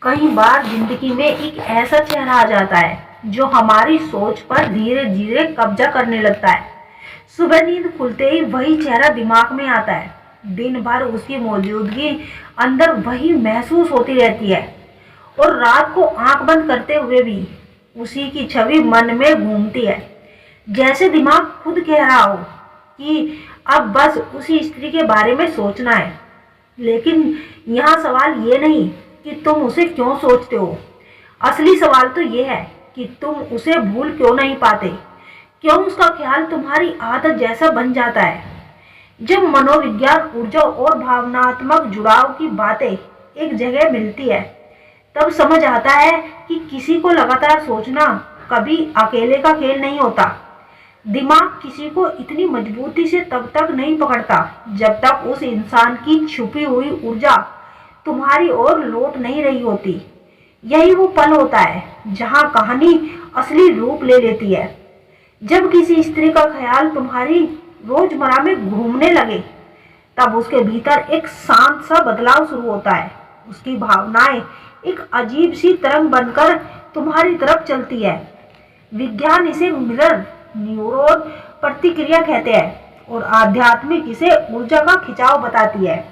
कई बार जिंदगी में एक ऐसा चेहरा आ जाता है जो हमारी सोच पर धीरे धीरे कब्जा करने लगता है। सुबह नींद खुलते ही वही चेहरा दिमाग में आता है। दिन भर उसकी मौजूदगी अंदर वही महसूस होती रहती है और रात को आंख बंद करते हुए भी उसी की छवि मन में घूमती है। जैसे दिमाग खुद कह रहा हो कि अब बस उसी स्त्री के बारे में सोचना है। लेकिन यहाँ सवाल ये नहीं कि तुम उसे क्यों सोचते हो, असली सवाल तो ये है कि तुम उसे भूल क्यों नहीं पाते, क्यों उसका ख्याल तुम्हारी आदत जैसा बन जाता है। जब मनोविज्ञान, ऊर्जा और भावनात्मक जुड़ाव की बातें एक जगह मिलती है तब समझ आता है कि किसी को लगातार सोचना कभी अकेले का खेल नहीं होता। दिमाग किसी को इतनी मजबूती से तब तक नहीं पकड़ता जब तक उस इंसान की छुपी हुई ऊर्जा तुम्हारी ओर लौट नहीं रही होती। यही वो पल होता है जहां कहानी असली रूप ले लेती है। जब किसी स्त्री का ख्याल तुम्हारी रोजमर्रा में घूमने लगे तब उसके भीतर एक शांत सा बदलाव शुरू होता है। उसकी भावनाएं एक अजीब सी तरंग बनकर तुम्हारी तरफ चलती है। विज्ञान इसे मिरर न्यूरॉन प्रतिक्रिया कहते हैं और आध्यात्मिक इसे ऊर्जा का खिंचाव बताती है।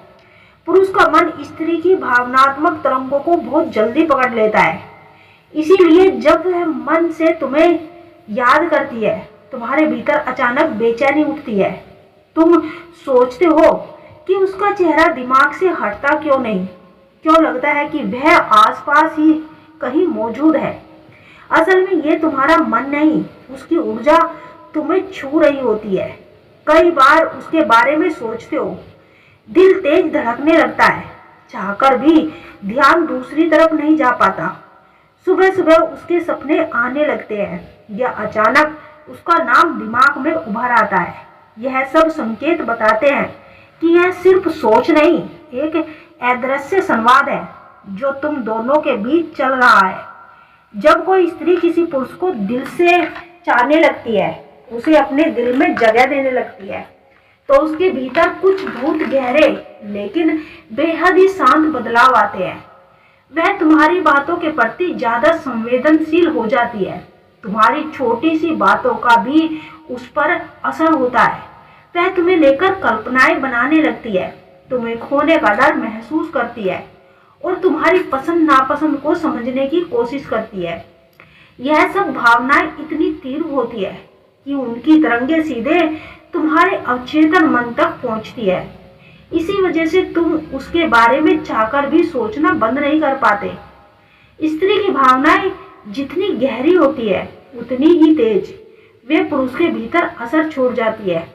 पुरुष का मन स्त्री की भावनात्मक तरंगों को बहुत जल्दी पकड़ लेता है। इसीलिए जब वह मन से तुम्हें याद करती है, तुम्हारे भीतर अचानक बेचैनी उठती है। तुम सोचते हो कि उसका चेहरा दिमाग से हटता क्यों नहीं, क्यों लगता है कि वह आसपास ही कहीं मौजूद है। असल में ये तुम्हारा मन नहीं, उसकी ऊर्जा तुम्हें छू रही होती है। कई बार उसके बारे में सोचते हो, दिल तेज धड़कने लगता है, चाहकर भी ध्यान दूसरी तरफ नहीं जा पाता। सुबह सुबह उसके सपने आने लगते हैं या अचानक उसका नाम दिमाग में उभर आता है। यह सब संकेत बताते हैं कि यह सिर्फ सोच नहीं, एक अदृश्य संवाद है जो तुम दोनों के बीच चल रहा है। जब कोई स्त्री किसी पुरुष को दिल से चाहने लगती है, उसे अपने दिल में जगह देने लगती है, तो उसके भीतर कुछ बहुत गहरे लेकिन बेहद ही शांत बदलाव आते हैं। वह तुम्हारी बातों के प्रति ज्यादा संवेदनशील हो जाती है। तुम्हारी छोटी सी बातों का भी उस पर असर होता है। वह तुम्हें लेकर कल्पनाएं बनाने लगती है, तुम्हें खोने का डर महसूस करती है और तुम्हारी पसंद नापसंद को समझने की कोशिश करती है। यह सब भावनाएं इतनी तीव्र होती है कि उनकी तरंगे सीधे तुम्हारे अवचेतन मन तक पहुंचती है। इसी वजह से तुम उसके बारे में चाहकर भी सोचना बंद नहीं कर पाते। स्त्री की भावनाएं जितनी गहरी होती है उतनी ही तेज वे पुरुष के भीतर असर छोड़ जाती है।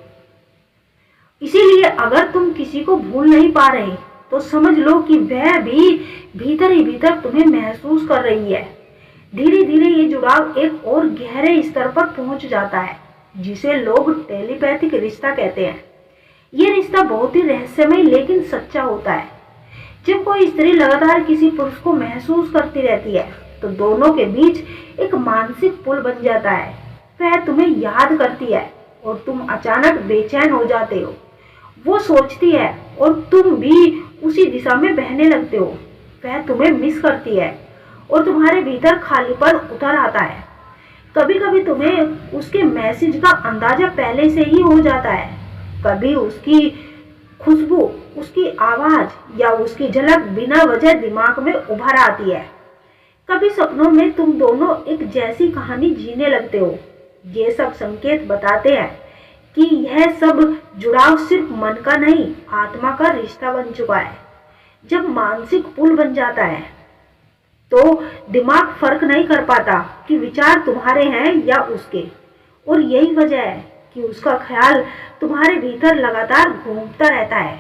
इसीलिए अगर तुम किसी को भूल नहीं पा रहे तो समझ लो कि वह भी भीतर ही भीतर तुम्हें महसूस कर रही है। धीरे धीरे ये जुड़ाव एक और गहरे स्तर पर पहुंच जाता है जिसे लोग टेलीपैथिक रिश्ता कहते हैं। ये रिश्ता बहुत ही रहस्यमय लेकिन सच्चा होता है। जब कोई स्त्री लगातार किसी पुरुष को महसूस करती रहती है तो दोनों के बीच एक मानसिक पुल बन जाता है। वह तुम्हें याद करती है और तुम अचानक बेचैन हो जाते हो। वो सोचती है और तुम भी उसी दिशा में बहने लगते हो। वह तुम्हें मिस करती है और तुम्हारे भीतर खालीपन उतर आता है। कभी कभी तुम्हें उसके मैसेज का अंदाजा पहले से ही हो जाता है। कभी उसकी खुशबू, उसकी आवाज या उसकी झलक बिना वजह दिमाग में उभर आती है। कभी सपनों में तुम दोनों एक जैसी कहानी जीने लगते हो। ये सब संकेत बताते हैं कि यह सब जुड़ाव सिर्फ मन का नहीं, आत्मा का रिश्ता बन चुका है। जब मानसिक पुल बन जाता है तो दिमाग फर्क नहीं कर पाता कि विचार तुम्हारे हैं या उसके, और यही वजह है कि उसका ख्याल तुम्हारे भीतर लगातार घूमता रहता है।